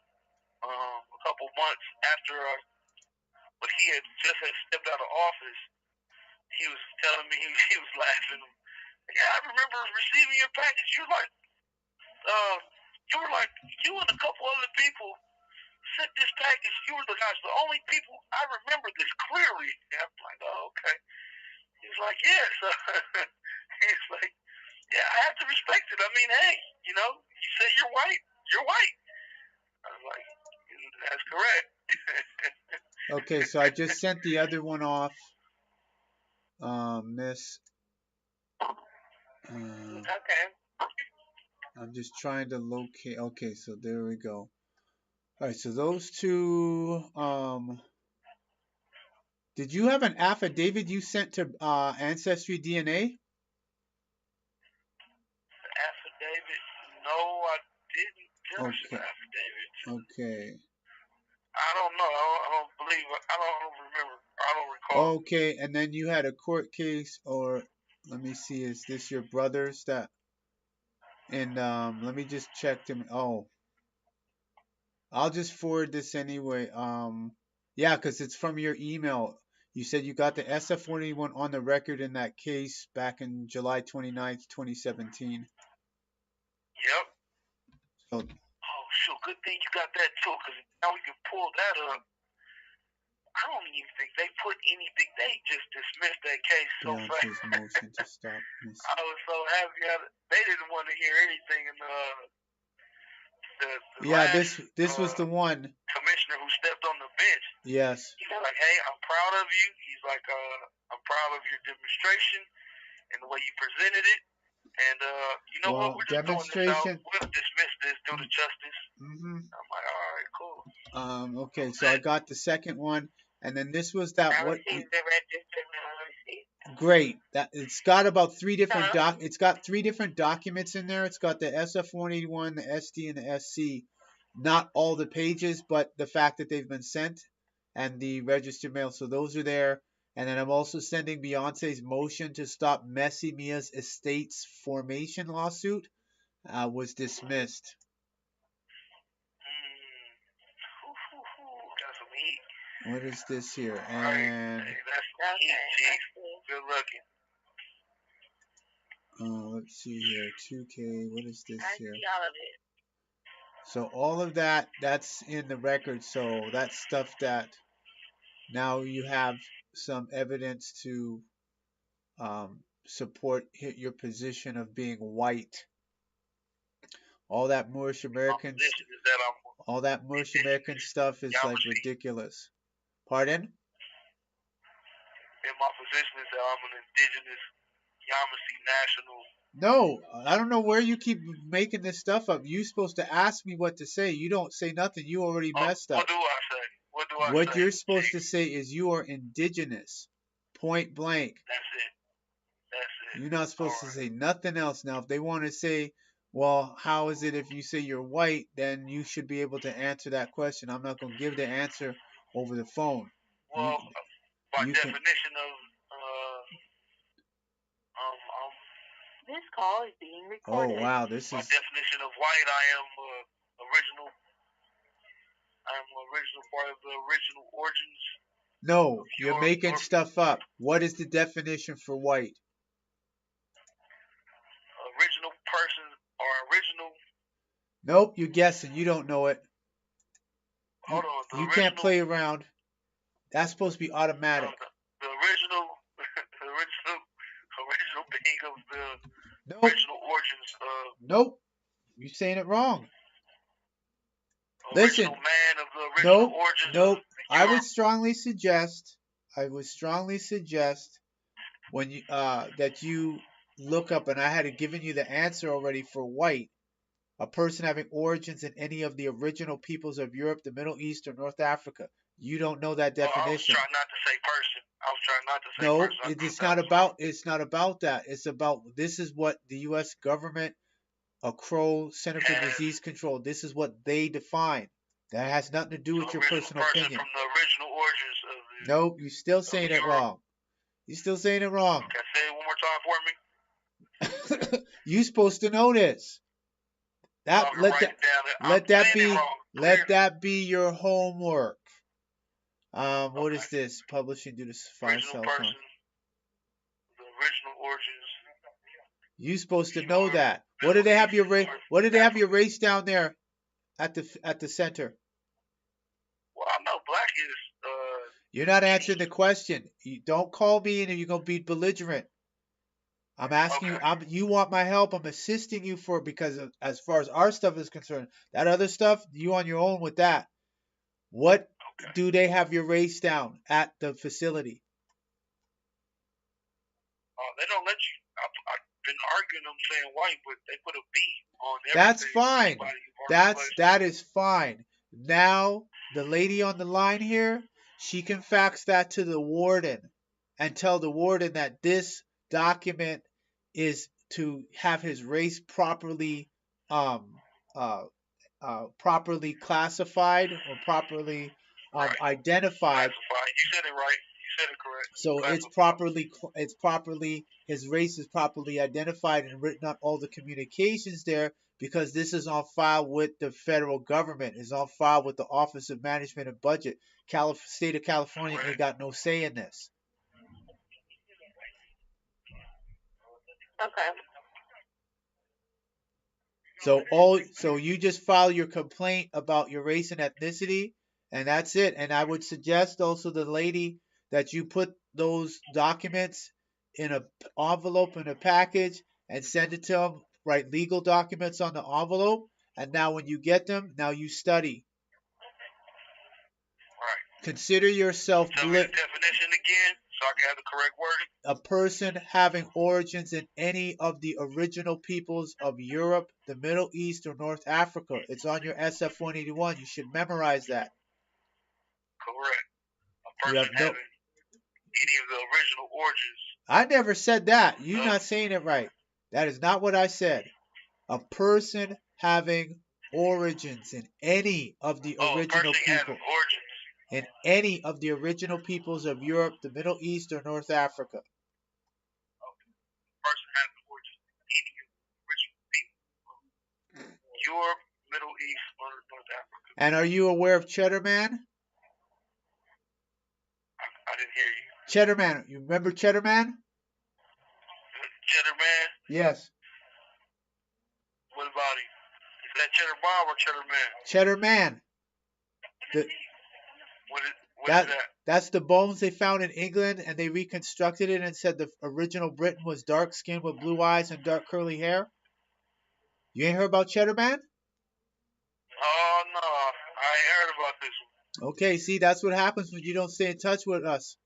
a couple months after, but he had just stepped out of office. He was telling me, he was laughing. Yeah, I remember receiving your package. You were like, you and a couple other people sent this package. You were the guys, the only people I remember this clearly. And I'm like, oh, okay. He's like, yeah. So he's like, yeah, I have to respect it. I mean, hey, you say you're white. You're white. I was like, that's correct. Okay, so I just sent the other one off. Miss. Okay. I'm just trying to locate. Okay, so there we go. All right, so those two. Did you have an affidavit you sent to Ancestry DNA? Affidavit? No, I didn't. Did I send Okay. an affidavit? Okay. I don't know. I don't believe. I don't remember. I don't recall. Okay, and then you had a court case, or let me see, is this your brother's that? And let me just check them. Oh, I'll just forward this anyway. Yeah, because it's from your email. You said you got the SF-41 on the record in that case back in July 29th, 2017. Yep. So, Oh shoot! Good thing you got that too, because now we can pull that up. I don't even think they put anything. They just dismissed that case so yeah, fast. his motion to stop. I was so happy. They didn't want to hear anything, and the Yeah, last this was the one. commissioner who stepped on the bench. Yes. He's like, "Hey, I'm proud of you." He's like, "I'm proud of your demonstration and the way you presented it." And you know what? We're just throwing this out. We'll dismiss this due to justice. I'm like, all right, cool. Okay, so I got the second one, and then this was that I what? received the registered mail receipt. Great. That it's got about three different It's got three different documents in there. It's got the SF-181, the SD, and the SC. Not all the pages, but the fact that they've been sent, and the registered mail. So those are there. And then I'm also sending Beyonce's motion to stop Messi Mia's estate's formation lawsuit. Was dismissed. Got some heat. What is this here? And hey, that's heat, good looking. Let's see here. 2K. What is this here? I see all of it. So all of that, that's in the record. So that's stuff that now you have some evidence to support your position of being white. All that Moorish American, all that Moorish American stuff is like ridiculous. Pardon? In my position is that I'm an indigenous Yamasee national. No, I don't know where you keep making this stuff up. You're supposed to ask me what to say. You don't say nothing. You already messed up. What do I say? What you're supposed to say is you are indigenous. Point blank. That's it. You're not supposed to say nothing else. Now, if they want to say, well, how is it if you say you're white, then you should be able to answer that question. I'm not going to give the answer over the phone. Well, by definition of this call is being recorded. Oh wow, this is. By definition of white, I am original. I am original part of the original origins. No, you're making stuff up. What is the definition for white? Original person or original. Nope, you're guessing. You don't know it. Hold on. You can't play around. That's supposed to be automatic. The original being of the original origins. Nope. You're saying it wrong. Listen. Man of the original origins. Nope. I would strongly suggest when you that you look up, and I had given you the answer already for white, a person having origins in any of the original peoples of Europe, the Middle East, or North Africa. You don't know that definition. I was trying not to say person. It's not about that. It's about, this is what the U.S. government, a Crow Center for Disease Control, this is what they define. That has nothing to do with your personal opinion. From the original origins of the, nope, you're still saying it wrong. You're still saying it wrong. Can I say it one more time for me? You're supposed to know this. Let that be your homework. What is this? Publishing due to file cell phone. The original origins. You're supposed to know that. What did they have your race? What did they have your race down there at the center? Well, I know black is. You're not answering the question. You don't call me and you're gonna be belligerent. I'm asking you. You want my help? I'm assisting you because as far as our stuff is concerned, that other stuff, you on your own with that. What do they have your race down at the facility? they don't let you. I've been arguing them saying white, but they put a B on everything. That's fine. Anybody who works in That is fine. Now the lady on the line here, she can fax that to the warden and tell the warden that this document is to have his race properly um uh properly classified or properly right. identified. Classified. You said it right. You said it correct. So it's properly his race is properly identified and written on all the communications there because this is on file with the federal government. Is on file with the Office of Management and Budget. State of California ain't got no say in this. Okay. So you just file your complaint about your race and ethnicity, and that's it. And I would suggest also the lady that you put those documents in a envelope in a package and send it to them. Write legal documents on the envelope, and now when you get them, now you study. Right. Consider yourself Tell me the definition again, so I can have the correct wording. a person having origins in any of the original peoples of Europe, the Middle East, or North Africa. It's on your SF-181. You should memorize that. Correct. A person having any of the original origins. I never said that. You're not saying it right. That is not what I said. A person having origins in any of the original people. In any of the original peoples of Europe, the Middle East, or North Africa. Person having origins in any of the original people of Europe, Middle East, or North Africa. And are you aware of Cheddar Man? I didn't hear you. Cheddar Man. You remember Cheddar Man? Cheddar Man? Yes. What about him? Is that Cheddar Bob or Cheddar Man? Cheddar Man. What is that? That's the bones they found in England, and they reconstructed it and said the original Briton was dark skinned with blue eyes and dark curly hair. You ain't heard about Cheddar Man? Oh, no. I ain't heard about this one. Okay, see, that's what happens when you don't stay in touch with us.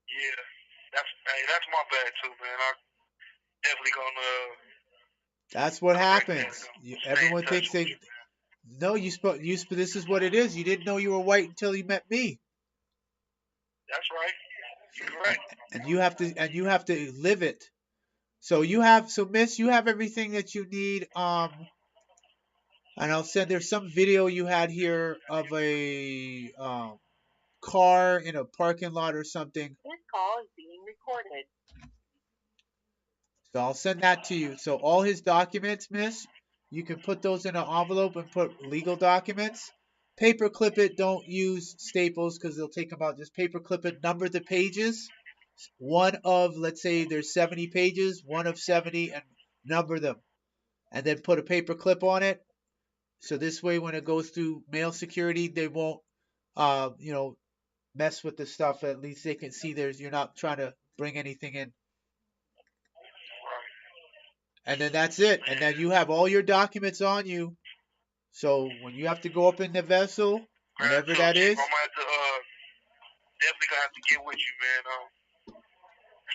Yeah. That's my bad, too, man. I'm definitely going to... That's what happens. Everyone thinks they... No, this is what it is. You didn't know you were white until you met me. That's right. You're right. And you have to live it. So Miss, you have everything that you need. And I'll send there's some video you had here of a car in a parking lot or something. This call is being recorded. So I'll send that to you. So all his documents, Miss, you can put those in an envelope and put legal documents. Paperclip it. Don't use staples because they'll take them out. Just paperclip it. Number the pages. One of, let's say there's 70 pages. One of 70 and number them. And then put a paperclip on it. So this way when it goes through mail security, they won't, mess with the stuff. At least they can see you're not trying to bring anything in. And then that's it. And then you have all your documents on you. So when you have to go up in the vessel, whenever that is. I'm definitely going to have to get with you, man.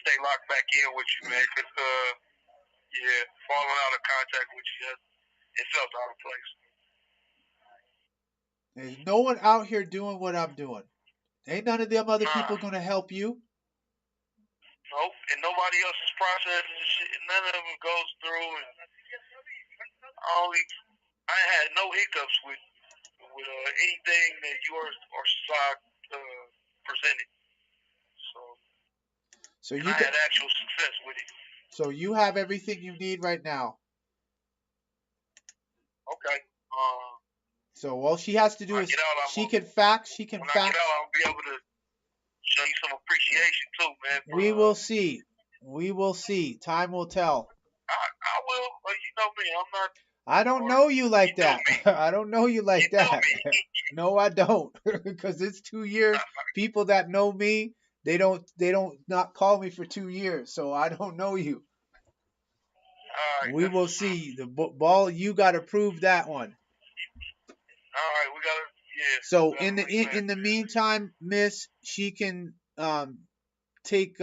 Stay locked back in with you, man. Because, falling out of contact with you, it felt out of place. There's no one out here doing what I'm doing. Ain't none of them other people going to help you. Nope, and nobody else's process and shit, none of them goes through. And I had no hiccups with anything that yours or SOC presented. So I had actual success with it. So you have everything you need right now. Okay. So all she has to do is she can fax. When I get out, I'll be able to show you some appreciation too, man. We will see. We will see. Time will tell. I will. But you know me. I'm not. I don't know you like that. I don't know you like that. No, I don't. Because it's 2 years. People that know me, they don't not call me for 2 years. So I don't know you. All right, we will see. The ball, you got to prove that one. All right, we got to. Yeah. So in the meantime, Miss, she can take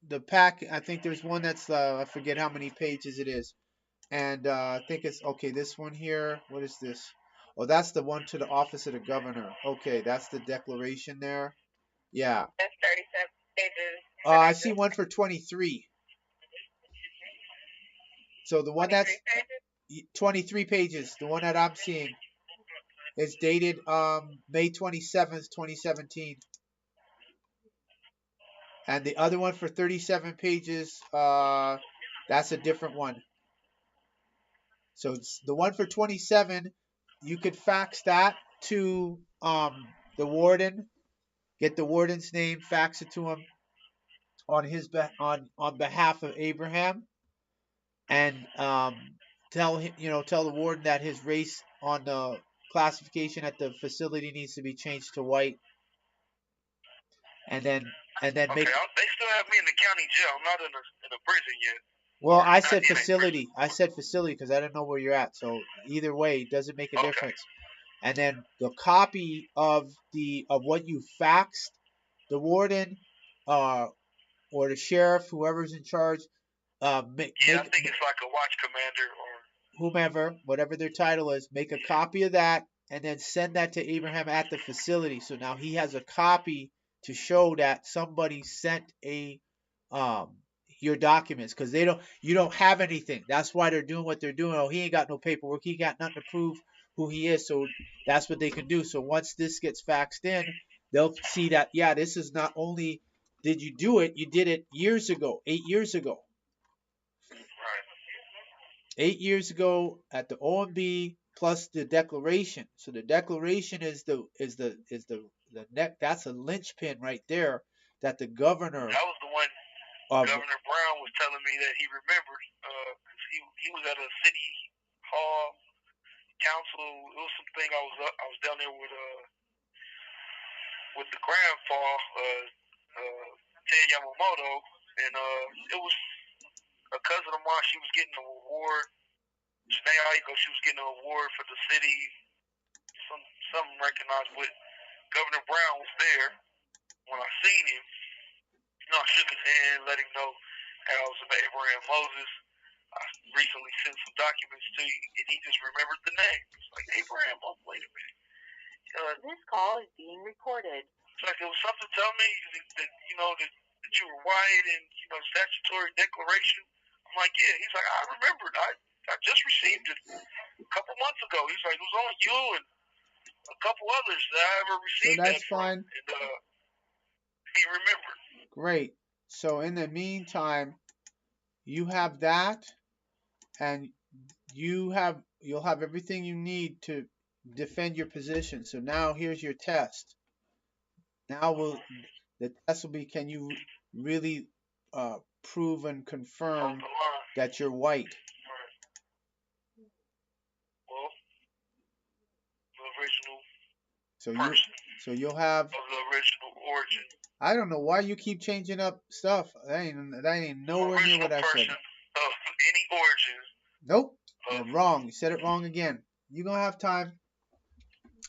the pack. I think there's one that's I forget how many pages it is, and I think it's okay. This one here. What is this? Oh, that's the one to the office of the governor. Okay, that's the declaration there. Yeah. That's 37 pages that I I see just. one for 23. So the one 23 that's pages. 23 pages, the one that I'm seeing, is dated May 27th, 2017. And the other one for 37 pages, that's a different one. So it's the one for 27, you could fax that to the warden, get the warden's name, fax it to him on his on behalf of Abraham, and tell him, tell the warden that his race on the classification at the facility needs to be changed to white, and then Okay, make. they still have me in the county jail. I'm not in a prison yet. Well, Or I not said in a prison. facility. I said facility because I didn't know where you're at. So either way, it doesn't make a Okay. difference. And then the copy of what you faxed the warden, uh, or the sheriff, whoever's in charge, make Yeah, I think it's like a watch commander or. whomever, whatever their title is, make a copy of that and then send that to Abraham at the facility. So now he has a copy to show that somebody sent a um your documents, because you don't have anything. That's why they're doing what they're doing. Oh, he ain't got no paperwork. He got nothing to prove who he is. So that's what they can do. So once this gets faxed in, they'll see that, yeah, this is not only did you do it, you did it years ago, 8 years ago. Right. 8 years ago at the OMB, plus the declaration. So the declaration is the neck. That's a linchpin right there that the governor That was the one of. Governor Brown was telling me that he remembered. Cause he was at a city hall council. It was something I was down there with the grandpa, Ted Yamamoto, and it was a cousin of mine. She was getting an award. Janae Aiko, she was getting an award for the city. Something recognized. But Governor Brown was there when I seen him. I shook his hand, let him know how I was about Abraham Moses. I recently sent some documents to you, and he just remembered the name. It's like Abraham Moses. Wait a minute. This call is being recorded. It's like it was something to tell me that that you were white and statutory declaration. I'm like, yeah. He's like, I remembered. I just received it a couple months ago. He's like, it was only you and a couple others that I ever received. So that's that from. fine. And he remembered. Great. So in the meantime, you have that, and you'll have everything you need to defend your position. So now here's your test. Now the test will be, can you really prove and confirm that you're white? Well, the original So person. You'll have of the original origin. I don't know why you keep changing up stuff. That ain't nowhere near what I said. Of any origin. Nope. You're wrong. You said it wrong again. You're gonna have time.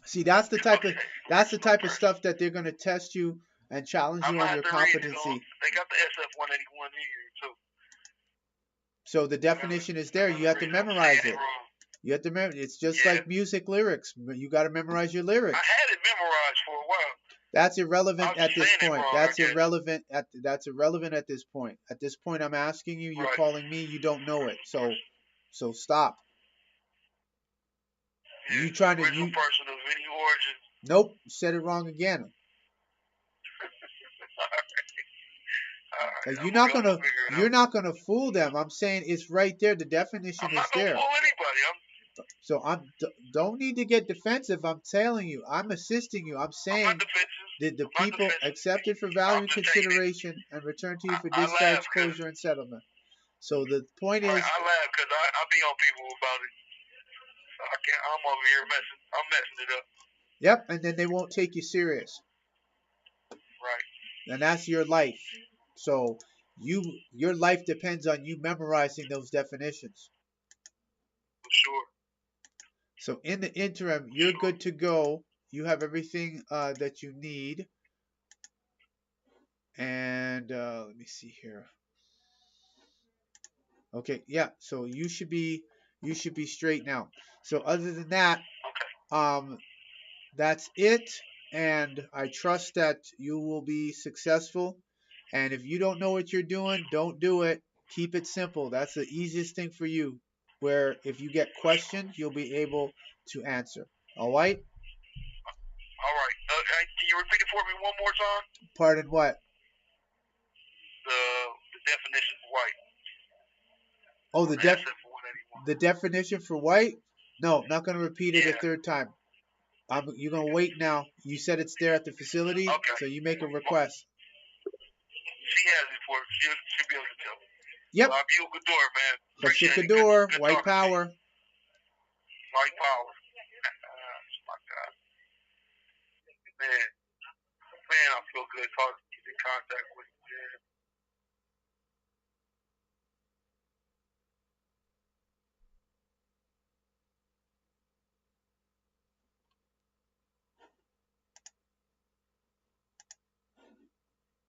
See, that's the type of stuff that they're gonna test you and challenge you on your competency. They got the SF-181 here too. So the definition is there. You have to memorize it. You have to memorize. It's just like music lyrics. You got to memorize your lyrics. I had it memorized for a while. That's irrelevant at this point. That's irrelevant at this point. At this point, I'm asking you. You're calling me. You don't know it. So stop. Yeah, you trying to person of any origin. Nope. You said it wrong again. All right, you're not gonna fool them. I'm saying it's right there. The definition is there. I'm not gonna fool anybody. So don't need to get defensive. I'm telling you. I'm assisting you. I'm saying that the people accepted for value and consideration and returned to you for discharge, closure, and settlement. So the point is, I laugh because I be on people about it. I'm over here messing it up. Yep, and then they won't take you serious. Right. And that's your life. So your life depends on you memorizing those definitions. Sure. So in the interim, you're good to go. You have everything that you need. And let me see here. Okay, yeah. So you should be straight now. So other than that, um, that's it. And I trust that you will be successful. And if you don't know what you're doing, don't do it. Keep it simple. That's the easiest thing for you. Where if you get questioned, you'll be able to answer. All right? All right. Can you repeat it for me one more time? Pardon what? The definition of white. Oh, The asset for 181. the definition for white? No, not going to repeat it a Yeah. third time. You're going to wait now. You said it's there at the facility, Okay. so you make a request. She has it for she'll be able to tell me. Yep. You Kador, man. Appreciate it. Kador, Good white power. White power. My God. Man, I feel good talking to you in contact with